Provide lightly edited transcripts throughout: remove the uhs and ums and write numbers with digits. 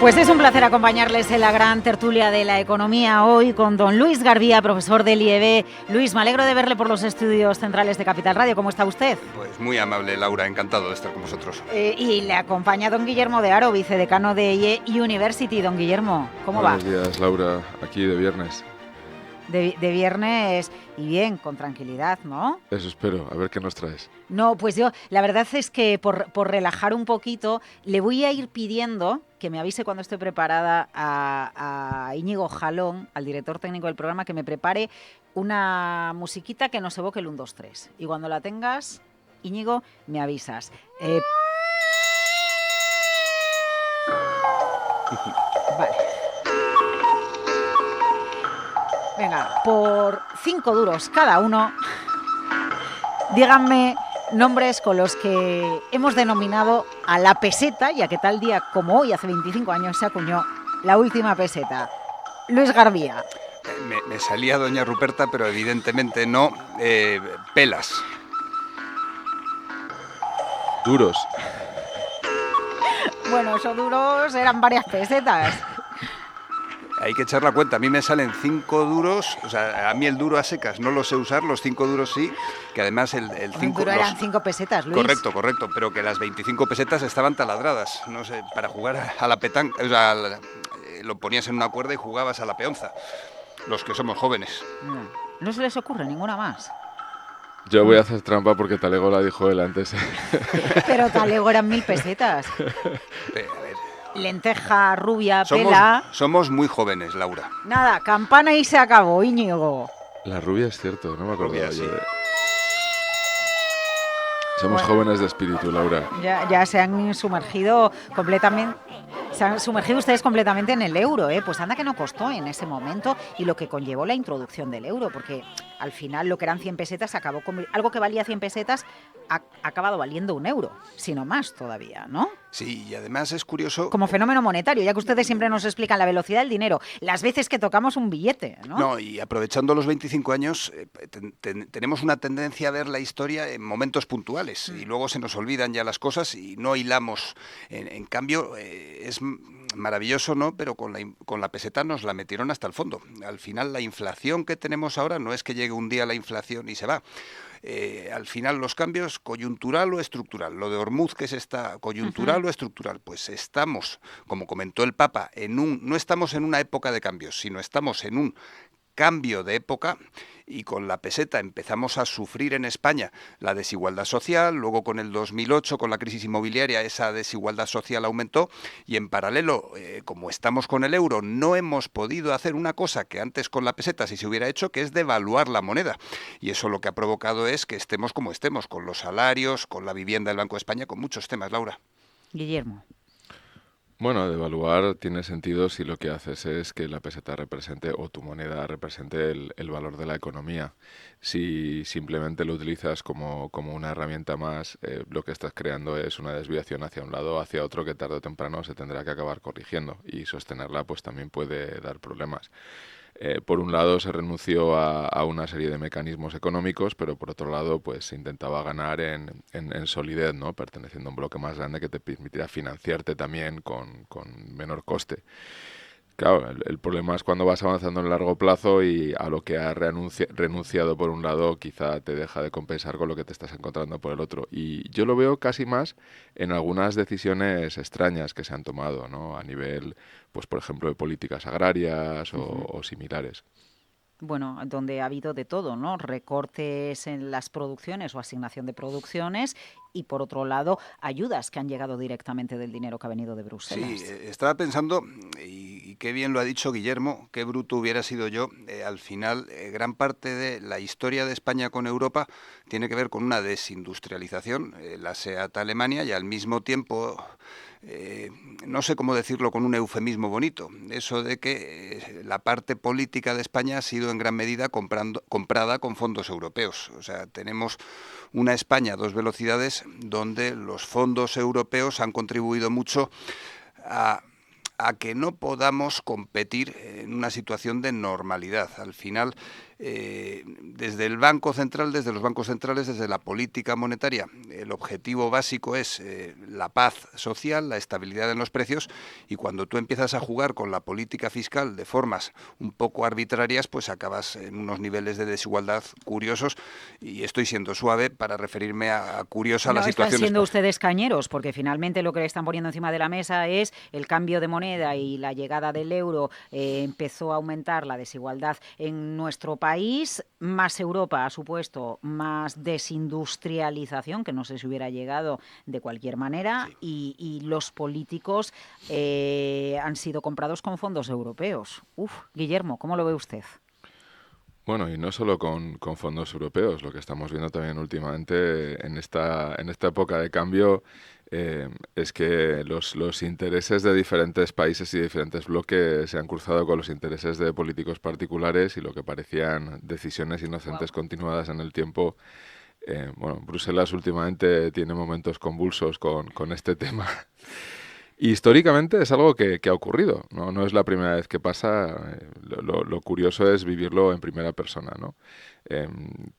Pues es un placer acompañarles en la gran tertulia de la economía hoy con don Luis Garbía, profesor del IEB. Luis, me alegro de verle por los estudios centrales de Capital Radio. ¿Cómo está usted? Pues muy amable, Laura, encantado de estar con vosotros. Y le acompaña don Guillermo de Haro, vicedecano de IE University. Don Guillermo, ¿cómo va? Buenos días, Laura, aquí de viernes. De viernes y bien, con tranquilidad, ¿no? Eso espero, a ver qué nos traes. No, pues yo, la verdad es que por relajar un poquito, le voy a ir pidiendo que me avise cuando esté preparada a Íñigo Jalón, al director técnico del programa, que me prepare una musiquita que nos evoque el 1, 2, 3. Y cuando la tengas, Íñigo, me avisas. Vale. Venga, por 5 duros cada uno, díganme nombres con los que hemos denominado a la peseta, ya que tal día como hoy, hace 25 años, se acuñó la última peseta. Luis Garbía. Me salía doña Ruperta, pero evidentemente no. Pelas. Duros. Bueno, esos duros eran varias pesetas. Hay que echar la cuenta. A mí me salen 5 duros, o sea, a mí el duro a secas no lo sé usar, los 5 duros sí, que además el 5... duro eran 5 pesetas, Luis. Correcto, pero que las 25 pesetas estaban taladradas, no sé, para jugar a la petanca, o sea, lo ponías en una cuerda y jugabas a la peonza, los que somos jóvenes. No se les ocurre ninguna más. Yo voy a hacer trampa porque Talego la dijo él antes. Pero Talego eran 1000 pesetas. A ver. Lenteja, rubia, pela... Somos muy jóvenes, Laura. Nada, campana y se acabó, Íñigo. La rubia es cierto, no me acordaba Rubia, yo sí. Somos jóvenes de espíritu, Laura. Ya se han sumergido completamente... Se han sumergido ustedes completamente en el euro, ¿eh? Pues anda que no costó en ese momento y lo que conllevó la introducción del euro, porque al final lo que eran 100 pesetas acabó con... Algo que valía 100 pesetas ha acabado valiendo 1 euro, sino más todavía, ¿no? Sí, y además es curioso... Como fenómeno monetario, ya que ustedes siempre nos explican la velocidad del dinero, las veces que tocamos un billete, ¿no? No, y aprovechando los 25 años, tenemos una tendencia a ver la historia en momentos puntuales y luego se nos olvidan ya las cosas y no hilamos. En cambio, es maravilloso, ¿no? Pero con la peseta nos la metieron hasta el fondo. Al final, la inflación que tenemos ahora no es que llegue un día la inflación y se va. Al final los cambios, coyuntural o estructural, lo de Hormuz que es esta coyuntural o estructural, pues estamos, como comentó el Papa, no estamos en una época de cambios, sino estamos en un cambio de época y con la peseta empezamos a sufrir en España la desigualdad social, luego con el 2008, con la crisis inmobiliaria, esa desigualdad social aumentó y en paralelo, como estamos con el euro, no hemos podido hacer una cosa que antes con la peseta sí se hubiera hecho, que es devaluar la moneda. Y eso lo que ha provocado es que estemos como estemos, con los salarios, con la vivienda del Banco de España, con muchos temas, Laura. Guillermo. Bueno, devaluar tiene sentido si lo que haces es que la peseta represente o tu moneda represente el valor de la economía. Si simplemente lo utilizas como una herramienta más, lo que estás creando es una desviación hacia un lado o hacia otro que tarde o temprano se tendrá que acabar corrigiendo y sostenerla pues también puede dar problemas. Por un lado se renunció a una serie de mecanismos económicos, pero por otro lado pues se intentaba ganar en solidez, ¿no? Perteneciendo a un bloque más grande que te permitirá financiarte también con menor coste. Claro, el problema es cuando vas avanzando en largo plazo y a lo que has renunciado por un lado quizá te deja de compensar con lo que te estás encontrando por el otro. Y yo lo veo casi más en algunas decisiones extrañas que se han tomado, ¿no? A nivel, pues por ejemplo, de políticas agrarias o similares. Bueno, donde ha habido de todo, ¿no? Recortes en las producciones o asignación de producciones y, por otro lado, ayudas que han llegado directamente del dinero que ha venido de Bruselas. Sí, estaba pensando, y qué bien lo ha dicho Guillermo, qué bruto hubiera sido yo, al final gran parte de la historia de España con Europa tiene que ver con una desindustrialización, la SEAT Alemania, y al mismo tiempo... no sé cómo decirlo con un eufemismo bonito, eso de que la parte política de España ha sido en gran medida comprada con fondos europeos. O sea, tenemos una España a 2 velocidades donde los fondos europeos han contribuido mucho a que no podamos competir en una situación de normalidad. Al final, desde el Banco Central, desde los bancos centrales, desde la política monetaria, el objetivo básico es la paz social, la estabilidad en los precios, y cuando tú empiezas a jugar con la política fiscal de formas un poco arbitrarias, pues acabas en unos niveles de desigualdad curiosos, y estoy siendo suave para referirme a curiosa la No están situación siendo española. ustedes cañeros, porque finalmente lo que le están poniendo encima de la mesa es el cambio de moneda y la llegada del euro. Empezó a aumentar la desigualdad en nuestro país, más Europa ha supuesto más desindustrialización, que no sé si hubiera llegado de cualquier manera, Sí. y los políticos han sido comprados con fondos europeos. Uf, Guillermo, ¿cómo lo ve usted? Bueno, y no solo con fondos europeos, lo que estamos viendo también últimamente en esta época de cambio es que los intereses de diferentes países y diferentes bloques se han cruzado con los intereses de políticos particulares, y lo que parecían decisiones Wow. inocentes continuadas en el tiempo. Bueno, Bruselas últimamente tiene momentos convulsos con este tema. Y históricamente es algo que ha ocurrido, ¿no? No es la primera vez que pasa. Lo curioso es vivirlo en primera persona, ¿no?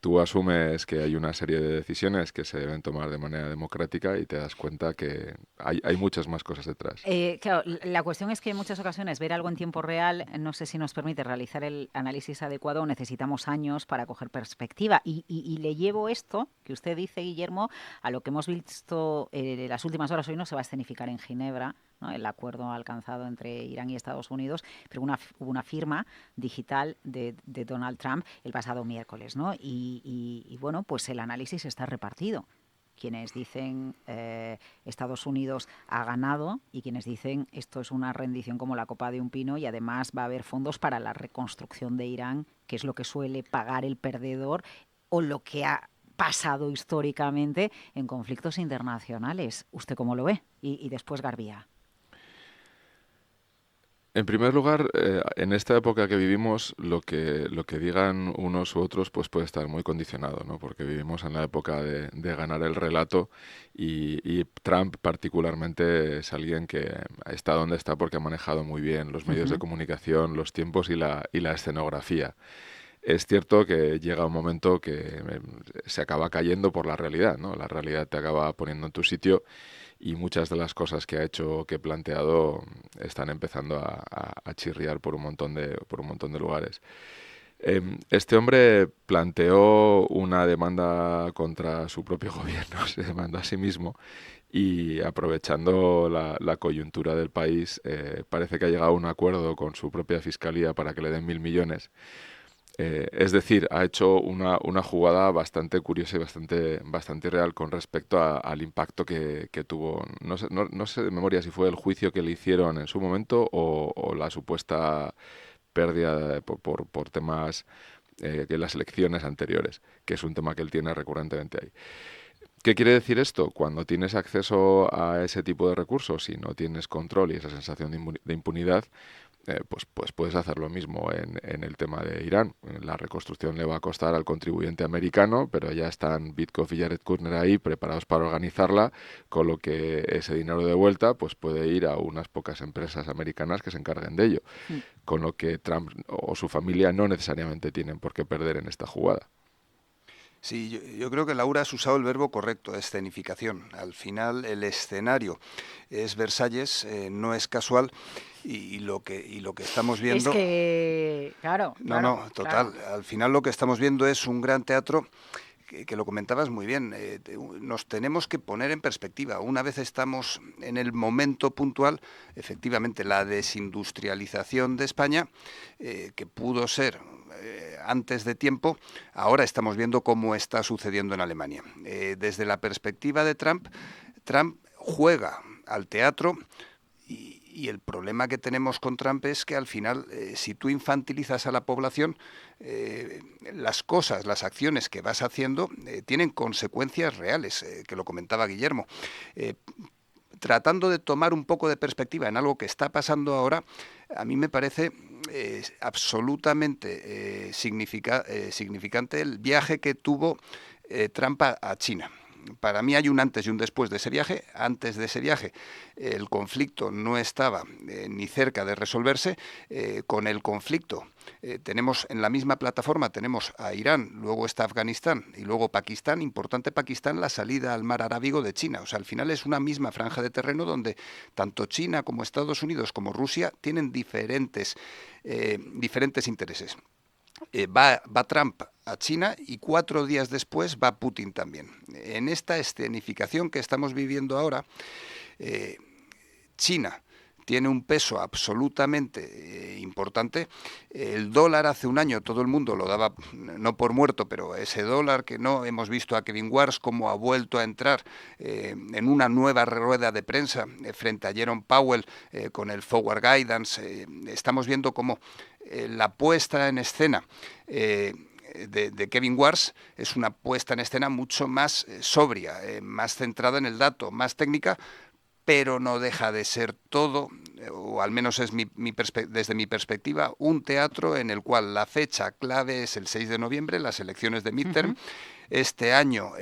Tú asumes que hay una serie de decisiones que se deben tomar de manera democrática y te das cuenta que hay muchas más cosas detrás. Claro, la cuestión es que en muchas ocasiones ver algo en tiempo real no sé si nos permite realizar el análisis adecuado, o necesitamos años para coger perspectiva. Y le llevo esto que usted dice, Guillermo, a lo que hemos visto en las últimas horas. Hoy no se va a escenificar en Ginebra, ¿no?, el acuerdo alcanzado entre Irán y Estados Unidos, pero hubo una firma digital de Donald Trump el pasado miércoles, ¿no? Y bueno, pues el análisis está repartido. Quienes dicen Estados Unidos ha ganado, y quienes dicen esto es una rendición como la copa de un pino, y además va a haber fondos para la reconstrucción de Irán, que es lo que suele pagar el perdedor, o lo que ha pasado históricamente en conflictos internacionales. ¿Usted cómo lo ve? Y después Garbía. En primer lugar, en esta época que vivimos, lo que digan unos u otros pues puede estar muy condicionado, ¿no? Porque vivimos en la época de ganar el relato, y Trump particularmente es alguien que está donde está porque ha manejado muy bien los medios de comunicación, los tiempos y la escenografía. Es cierto que llega un momento que se acaba cayendo por la realidad, ¿no? La realidad te acaba poniendo en tu sitio, y muchas de las cosas que ha hecho, que he planteado, están empezando a chirriar por un montón de lugares. Este hombre planteó una demanda contra su propio gobierno, se demandó a sí mismo, y aprovechando la coyuntura del país, parece que ha llegado a un acuerdo con su propia fiscalía para que le den 1.000 millones. Es decir, ha hecho una jugada bastante curiosa y bastante real con respecto al impacto que tuvo. No sé de memoria si fue el juicio que le hicieron en su momento, o la supuesta pérdida por temas que las elecciones anteriores, que es un tema que él tiene recurrentemente ahí. ¿Qué quiere decir esto? Cuando tienes acceso a ese tipo de recursos y no tienes control y esa sensación de impunidad, pues puedes hacer lo mismo en el tema de Irán. La reconstrucción le va a costar al contribuyente americano, pero ya están Witkoff y Jared Kushner ahí preparados para organizarla, con lo que ese dinero de vuelta pues puede ir a unas pocas empresas americanas que se encarguen de ello, con lo que Trump o su familia no necesariamente tienen por qué perder en esta jugada. Sí, yo creo que Laura has usado el verbo correcto, escenificación. Al final el escenario es Versalles, no es casual, y lo que estamos Es viendo, que, claro, no, claro, no, claro. total. Al final lo que estamos viendo es un gran teatro que lo comentabas muy bien. Nos tenemos que poner en perspectiva. Una vez estamos en el momento puntual, efectivamente, la desindustrialización de España, que pudo ser antes de tiempo, ahora estamos viendo cómo está sucediendo en Alemania. Desde la perspectiva de Trump, Trump juega al teatro, y el problema que tenemos con Trump es que al final, si tú infantilizas a la población, las cosas, las acciones que vas haciendo tienen consecuencias reales, que lo comentaba Guillermo. Eh, Tratando de tomar un poco de perspectiva en algo que está pasando ahora, a mí me parece absolutamente significante el viaje que tuvo Trump a China. para mí hay un antes y un después de ese viaje. Antes de ese viaje el conflicto no estaba ni cerca de resolverse. Con el conflicto tenemos en la misma plataforma, tenemos a Irán, luego está Afganistán y luego Pakistán. Importante Pakistán, la salida al mar Arábigo de China. O sea, al final es una misma franja de terreno donde tanto China como Estados Unidos como Rusia tienen diferentes intereses. Va Trump a China y 4 días después va Putin también. En esta escenificación que estamos viviendo ahora, China tiene un peso absolutamente importante. El dólar hace un año todo el mundo lo daba no por muerto, pero ese dólar que no hemos visto a Kevin Warsh cómo ha vuelto a entrar en una nueva rueda de prensa frente a Jerome Powell con el Forward Guidance. Estamos viendo cómo la puesta en escena de Kevin Warsh es una puesta en escena mucho más sobria, más centrada en el dato, más técnica, pero no deja de ser todo, o al menos es desde mi perspectiva, un teatro en el cual la fecha clave es el 6 de noviembre, las elecciones de midterm. Este año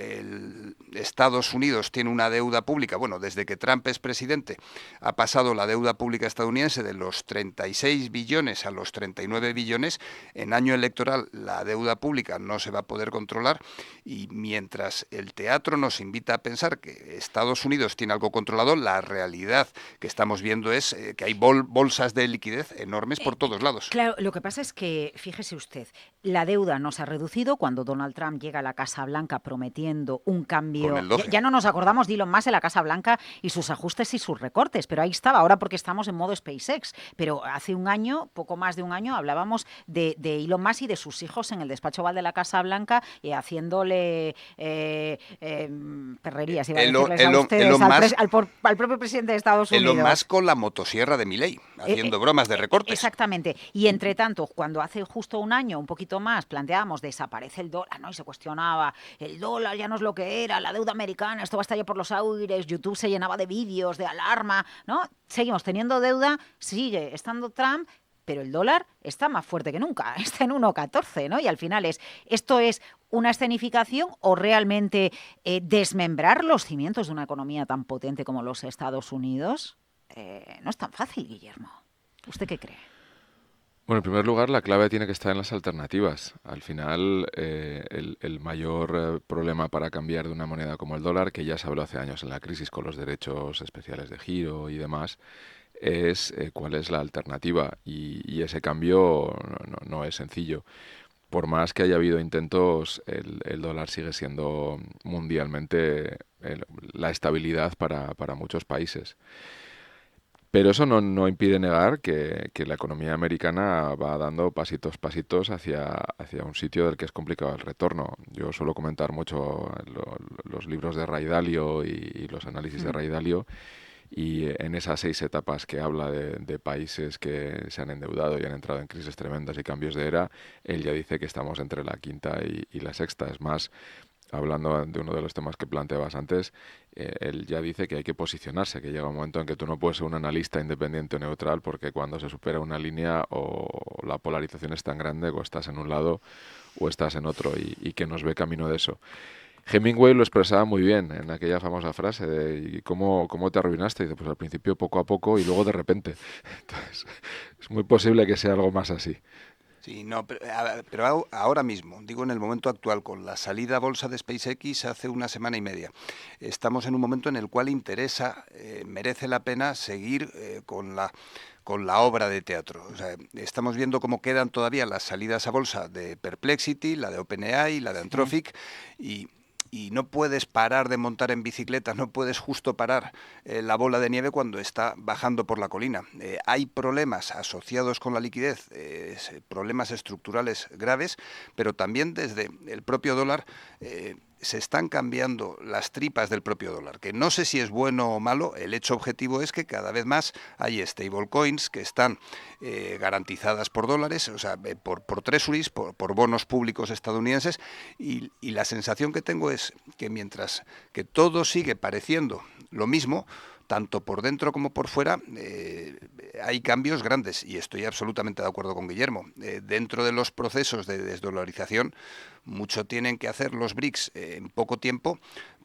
Estados Unidos tiene una deuda pública, bueno, desde que Trump es presidente ha pasado la deuda pública estadounidense de los 36 billones a los 39 billones. En año electoral la deuda pública no se va a poder controlar y mientras el teatro nos invita a pensar que Estados Unidos tiene algo controlado, la realidad que estamos viendo es que hay bolsas de liquidez enormes por todos lados. Claro, lo que pasa es que, fíjese usted, la deuda no se ha reducido cuando Donald Trump llega a la Casa Blanca prometiendo un cambio. Ya no nos acordamos de Elon Musk en la Casa Blanca y sus ajustes y sus recortes, pero ahí estaba, ahora porque estamos en modo SpaceX. Pero hace un año, poco más de un año, hablábamos de Elon Musk y de sus hijos en el despacho oval de la Casa Blanca haciéndole perrerías, iba a decirles a ustedes, al propio presidente de Estados Unidos. Elon Musk con la motosierra de Milei, haciendo bromas de recortes. Exactamente. Y entre tanto, cuando hace justo un año, un poquito más, planteábamos desaparece el dólar, ¿no? Y se cuestionaba, el dólar ya no es lo que era, la deuda americana, esto va a estallar por los aires, YouTube se llenaba de vídeos, de alarma, ¿no? Seguimos teniendo deuda, sigue estando Trump, pero el dólar está más fuerte que nunca, está en 1,14, ¿no? Y al final ¿esto es una escenificación o realmente desmembrar los cimientos de una economía tan potente como los Estados Unidos? No es tan fácil, Guillermo. ¿Usted qué cree? Bueno, en primer lugar, la clave tiene que estar en las alternativas. Al final, el mayor problema para cambiar de una moneda como el dólar, que ya se habló hace años en la crisis con los derechos especiales de giro y demás, es cuál es la alternativa. Y ese cambio no es sencillo. Por más que haya habido intentos, el dólar sigue siendo mundialmente la estabilidad para muchos países. Pero eso no impide negar que la economía americana va dando pasitos hacia un sitio del que es complicado el retorno. Yo suelo comentar mucho los libros de Ray Dalio y los análisis de Ray Dalio, y en esas 6 etapas que habla de países que se han endeudado y han entrado en crisis tremendas y cambios de era, él ya dice que estamos entre la quinta y la sexta. Es más, hablando de uno de los temas que planteabas antes, él ya dice que hay que posicionarse, que llega un momento en que tú no puedes ser un analista independiente o neutral, porque cuando se supera una línea o la polarización es tan grande, o estás en un lado o estás en otro, y que nos ve camino de eso. Hemingway lo expresaba muy bien en aquella famosa frase de ¿y cómo te arruinaste? Y dice, pues al principio poco a poco y luego de repente. Entonces, es muy posible que sea algo más así. Sí, no, pero ahora mismo, digo en el momento actual, con la salida a bolsa de SpaceX hace una semana y media, estamos en un momento en el cual merece la pena seguir con la obra de teatro. O sea, estamos viendo cómo quedan todavía las salidas a bolsa de Perplexity, la de OpenAI, la de Anthropic, y no puedes parar de montar en bicicleta, no puedes justo parar la bola de nieve cuando está bajando por la colina. Hay problemas asociados con la liquidez, problemas estructurales graves, pero también desde el propio dólar se están cambiando las tripas del propio dólar, que no sé si es bueno o malo. El hecho objetivo es que cada vez más hay stablecoins que están garantizadas por dólares, o sea, por treasuries, por bonos públicos estadounidenses, y la sensación que tengo es que mientras que todo sigue pareciendo lo mismo, tanto por dentro como por fuera, hay cambios grandes, y estoy absolutamente de acuerdo con Guillermo. Dentro de los procesos de desdolarización, mucho tienen que hacer los BRICS en poco tiempo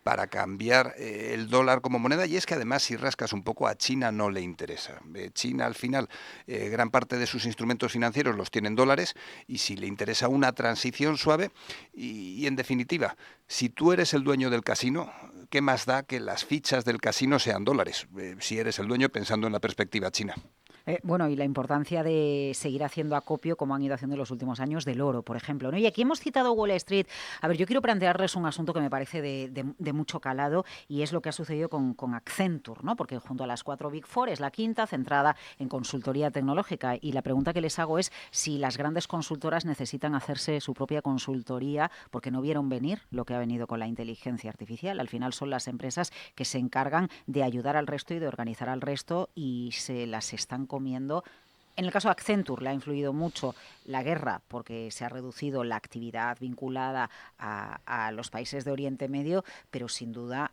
para cambiar el dólar como moneda, y es que además, si rascas un poco, a China no le interesa. China, al final, gran parte de sus instrumentos financieros los tienen dólares, y si le interesa una transición suave, y en definitiva, si tú eres el dueño del casino, ¿qué más da que las fichas del casino sean dólares? Si eres el dueño pensando en la perspectiva china. Bueno, y la importancia de seguir haciendo acopio, como han ido haciendo en los últimos años, del oro, por ejemplo, ¿no? Y aquí hemos citado Wall Street. A ver, yo quiero plantearles un asunto que me parece de mucho calado, y es lo que ha sucedido con Accenture, ¿no? Porque junto a las 4 Big Four es la quinta, centrada en consultoría tecnológica. Y la pregunta que les hago es si las grandes consultoras necesitan hacerse su propia consultoría porque no vieron venir lo que ha venido con la inteligencia artificial. Al final son las empresas que se encargan de ayudar al resto y de organizar al resto, y se las están comiendo. En el caso de Accenture le ha influido mucho la guerra porque se ha reducido la actividad vinculada a los países de Oriente Medio, pero sin duda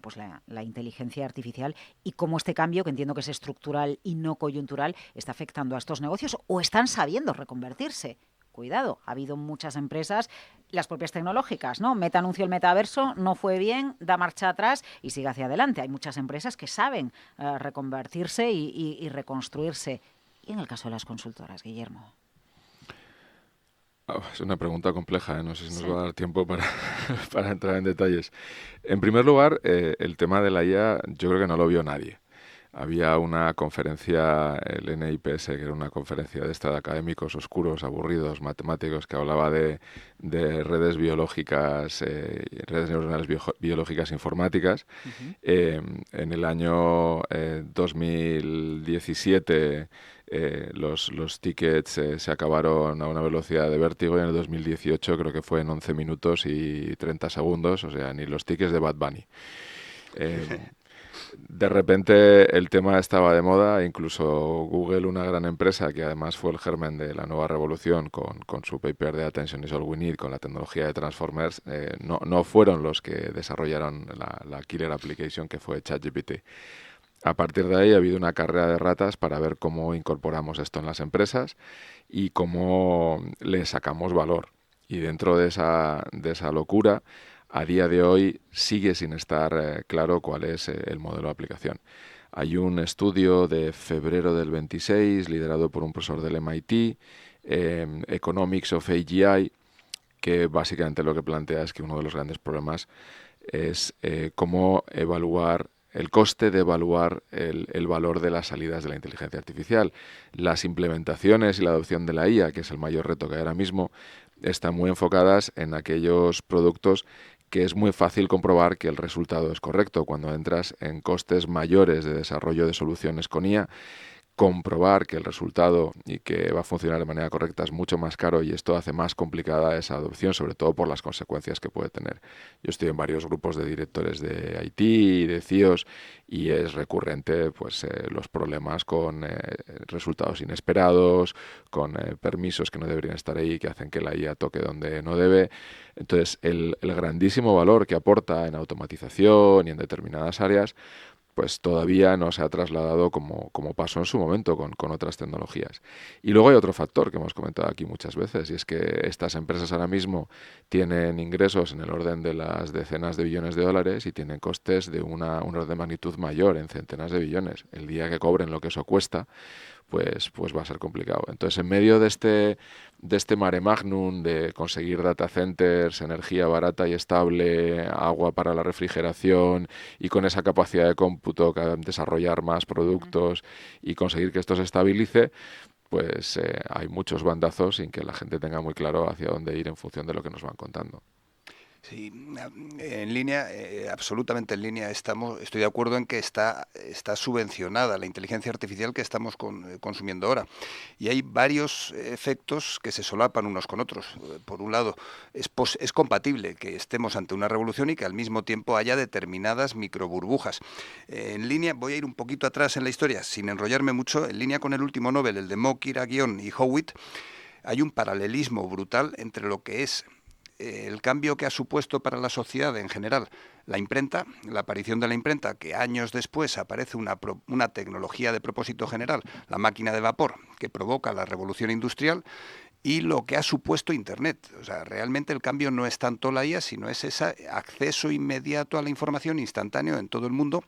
pues la inteligencia artificial y cómo este cambio, que entiendo que es estructural y no coyuntural, está afectando a estos negocios o están sabiendo reconvertirse. Cuidado, ha habido muchas empresas, las propias tecnológicas, ¿no? Meta anunció el metaverso, no fue bien, da marcha atrás y sigue hacia adelante. Hay muchas empresas que saben reconvertirse y reconstruirse. Y en el caso de las consultoras, Guillermo. Es una pregunta compleja, ¿eh? No sé si nos Sí. va a dar tiempo para entrar en detalles. En primer lugar, el tema de la IA yo creo que no lo vio nadie. Había una conferencia, el NIPS, que era una conferencia de esta de académicos oscuros, aburridos, matemáticos, que hablaba de redes biológicas, redes neuronales biológicas informáticas. Uh-huh. En el año 2017 los tickets se acabaron a una velocidad de vértigo, y en el 2018 creo que fue en 11 minutos y 30 segundos, o sea, ni los tickets de Bad Bunny. De repente el tema estaba de moda, incluso Google, una gran empresa que además fue el germen de la nueva revolución con su paper de Attention is all we need, con la tecnología de Transformers, no fueron los que desarrollaron la killer application que fue ChatGPT. A partir de ahí ha habido una carrera de ratas para ver cómo incorporamos esto en las empresas y cómo le sacamos valor. Y dentro de esa locura, a día de hoy sigue sin estar claro cuál es el modelo de aplicación. Hay un estudio de febrero del 26, liderado por un profesor del MIT, Economics of AGI, que básicamente lo que plantea es que uno de los grandes problemas es cómo evaluar el coste de evaluar el valor de las salidas de la inteligencia artificial. Las implementaciones y la adopción de la IA, que es el mayor reto que hay ahora mismo, están muy enfocadas en aquellos productos que es muy fácil comprobar que el resultado es correcto. Cuando entras en costes mayores de desarrollo de soluciones con IA, comprobar que el resultado y que va a funcionar de manera correcta es mucho más caro, y esto hace más complicada esa adopción, sobre todo por las consecuencias que puede tener. Yo estoy en varios grupos de directores de IT y de CIOs, y es recurrente los problemas con resultados inesperados, con permisos que no deberían estar ahí, que hacen que la IA toque donde no debe. Entonces, el grandísimo valor que aporta en automatización y en determinadas áreas, pues todavía no se ha trasladado como pasó en su momento con otras tecnologías. Y luego hay otro factor que hemos comentado aquí muchas veces, y es que estas empresas ahora mismo tienen ingresos en el orden de las decenas de billones de dólares y tienen costes de un orden de magnitud mayor, en centenas de billones. El día que cobren lo que eso cuesta, pues va a ser complicado. Entonces, en medio de este mare magnum de conseguir data centers, energía barata y estable, agua para la refrigeración, y con esa capacidad de cómputo desarrollar más productos y conseguir que esto se estabilice, pues hay muchos bandazos sin que la gente tenga muy claro hacia dónde ir en función de lo que nos van contando. Sí, en línea, absolutamente en línea estoy de acuerdo en que está subvencionada la inteligencia artificial que estamos consumiendo ahora. Y hay varios efectos que se solapan unos con otros. Por un lado, es compatible que estemos ante una revolución y que al mismo tiempo haya determinadas microburbujas. En línea, voy a ir un poquito atrás en la historia, sin enrollarme mucho, en línea con el último Nobel, el de Mock, Iraguión y Howitt, hay un paralelismo brutal entre lo que es el cambio que ha supuesto para la sociedad en general la imprenta, la aparición de la imprenta, que años después aparece una tecnología de propósito general, la máquina de vapor, que provoca la revolución industrial, y lo que ha supuesto Internet. O sea, realmente el cambio no es tanto la IA, sino es ese acceso inmediato a la información instantáneo en todo el mundo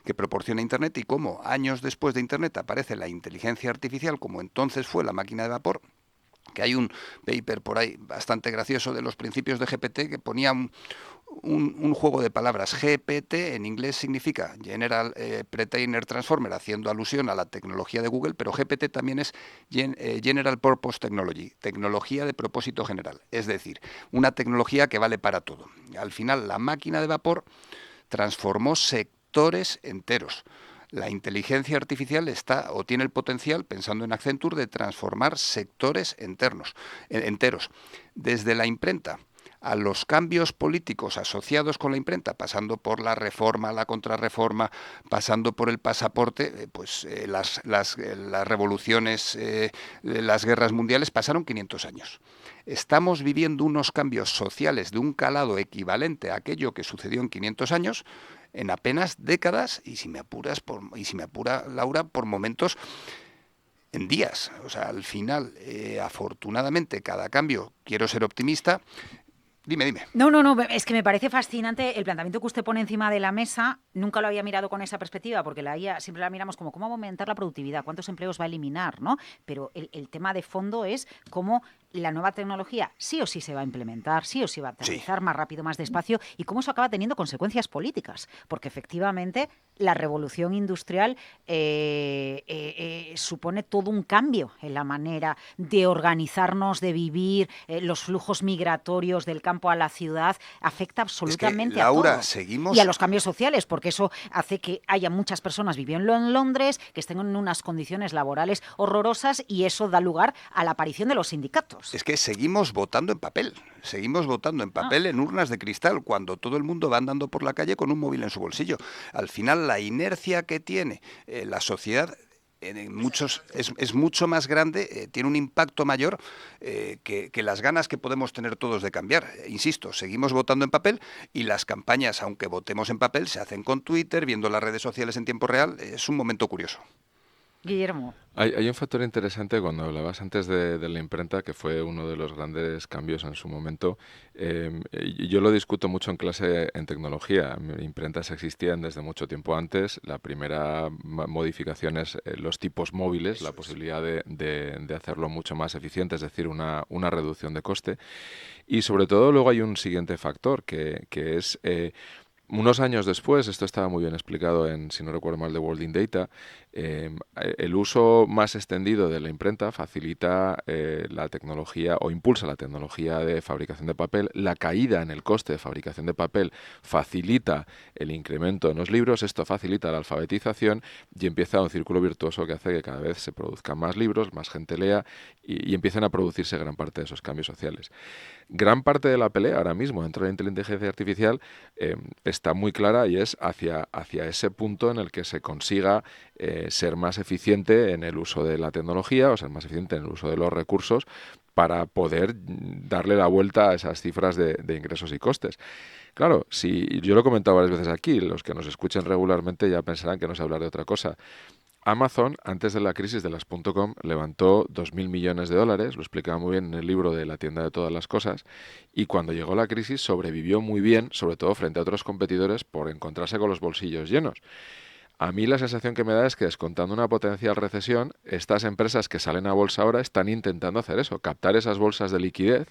que proporciona Internet, y cómo años después de Internet aparece la inteligencia artificial, como entonces fue la máquina de vapor, que hay un paper por ahí bastante gracioso de los principios de GPT que ponía un juego de palabras. GPT en inglés significa General Pre-trained Transformer, haciendo alusión a la tecnología de Google, pero GPT también es General Purpose Technology, tecnología de propósito general, es decir, una tecnología que vale para todo. Al final, la máquina de vapor transformó sectores enteros. La inteligencia artificial está o tiene el potencial, pensando en Accenture, de transformar sectores enteros. Desde la imprenta a los cambios políticos asociados con la imprenta, pasando por la reforma, la contrarreforma, pasando por el pasaporte, las revoluciones, las guerras mundiales, pasaron 500 años. Estamos viviendo unos cambios sociales de un calado equivalente a aquello que sucedió en 500 años, en apenas décadas, y si me apura, Laura, por momentos en días. O sea, al final, afortunadamente, cada cambio, quiero ser optimista. Dime. No, es que me parece fascinante el planteamiento que usted pone encima de la mesa. Nunca lo había mirado con esa perspectiva, porque la IA siempre la miramos como cómo va a aumentar la productividad, cuántos empleos va a eliminar, ¿no? Pero el tema de fondo es cómo la nueva tecnología sí o sí se va a implementar, sí o sí va a aterrizar más rápido, más despacio, y cómo eso acaba teniendo consecuencias políticas, porque efectivamente la revolución industrial supone todo un cambio en la manera de organizarnos, de vivir, los flujos migratorios del campo a la ciudad, afecta absolutamente Laura, a todo. seguimos... Y a los cambios sociales, porque eso hace que haya muchas personas viviendo en Londres, que estén en unas condiciones laborales horrorosas, y eso da lugar a la aparición de los sindicatos. Es que seguimos votando en papel, en urnas de cristal, cuando todo el mundo va andando por la calle con un móvil en su bolsillo. Al final, la inercia que tiene la sociedad es mucho más grande, tiene un impacto mayor que las ganas que podemos tener todos de cambiar. Insisto, seguimos votando en papel, y las campañas, aunque votemos en papel, se hacen con Twitter, viendo las redes sociales en tiempo real. Es un momento curioso. Guillermo. Hay un factor interesante cuando hablabas antes de la imprenta, que fue uno de los grandes cambios en su momento. Yo lo discuto mucho en clase en tecnología. Imprentas existían desde mucho tiempo antes. La primera modificación es los tipos móviles, la posibilidad de hacerlo mucho más eficiente, es decir, una reducción de coste. Y sobre todo luego hay un siguiente factor, que es... unos años después, esto estaba muy bien explicado en, si no recuerdo mal, The World in Data, el uso más extendido de la imprenta facilita la tecnología o impulsa la tecnología de fabricación de papel. La caída en el coste de fabricación de papel facilita el incremento en los libros, esto facilita la alfabetización y empieza un círculo virtuoso que hace que cada vez se produzcan más libros, más gente lea y empiecen a producirse gran parte de esos cambios sociales. Gran parte de la pelea ahora mismo dentro de la inteligencia artificial está muy clara, y es hacia ese punto en el que se consiga ser más eficiente en el uso de la tecnología, o ser más eficiente en el uso de los recursos, para poder darle la vuelta a esas cifras de ingresos y costes. Claro, si yo lo he comentado varias veces aquí, los que nos escuchen regularmente ya pensarán que no sé hablar de otra cosa. Amazon, antes de la crisis de las .com, levantó 2.000 millones de dólares, lo explicaba muy bien en el libro de La tienda de todas las cosas, y cuando llegó la crisis sobrevivió muy bien, sobre todo frente a otros competidores, por encontrarse con los bolsillos llenos. A mí la sensación que me da es que, descontando una potencial recesión, estas empresas que salen a bolsa ahora están intentando hacer eso, captar esas bolsas de liquidez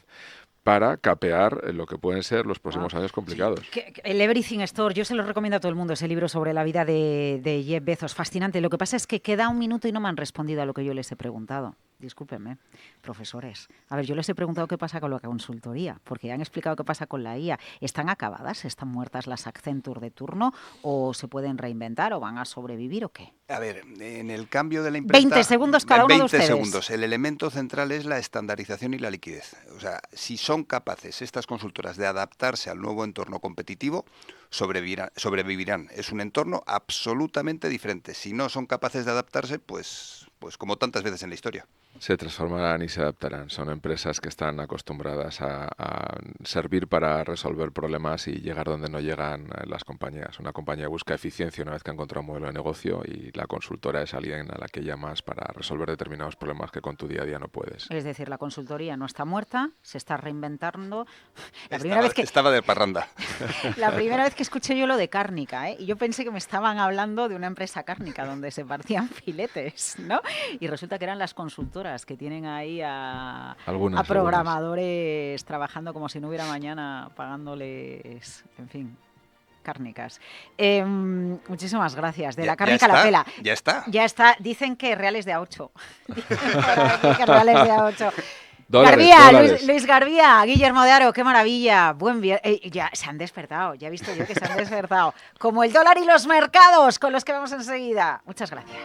para capear lo que pueden ser los próximos años complicados. Sí. El Everything Store, yo se lo recomiendo a todo el mundo, ese libro sobre la vida de Jeff Bezos, fascinante. Lo que pasa es que queda un minuto y no me han respondido a lo que yo les he preguntado. Discúlpenme, profesores. A ver, yo les he preguntado qué pasa con la consultoría, porque ya han explicado qué pasa con la IA. ¿Están acabadas? ¿Están muertas las Accenture de turno? ¿O se pueden reinventar? ¿O van a sobrevivir o qué? A ver, en el cambio de la imprenta... 20 segundos cada uno de ustedes. 20 segundos. El elemento central es la estandarización y la liquidez. O sea, si son capaces estas consultoras de adaptarse al nuevo entorno competitivo, sobrevivirán. Es un entorno absolutamente diferente. Si no son capaces de adaptarse, pues pues como tantas veces en la historia. Se transformarán y se adaptarán. Son empresas que están acostumbradas a servir para resolver problemas y llegar donde no llegan las compañías. Una compañía busca eficiencia una vez que ha encontrado un modelo de negocio y la consultora es alguien a la que llamas para resolver determinados problemas que con tu día a día no puedes. Es decir, la consultoría no está muerta, se está reinventando. Estaba de parranda. La primera vez que escuché yo lo de cárnica, y yo pensé que me estaban hablando de una empresa cárnica donde se partían filetes, ¿no? Y resulta que eran las consultoras que tienen ahí a programadores trabajando como si no hubiera mañana, pagándoles, en fin, cárnicas. Muchísimas gracias. De la cárnica a la pela. Ya está. Ya está. Dicen que reales de A8. Dicen por aquí que reales de A8. Dólares. Luis Garbía, Guillermo de Haro, qué maravilla. Buen viernes. Ya se han despertado, ya he visto yo que se han despertado. Como el dólar y los mercados, con los que vamos enseguida. Muchas gracias.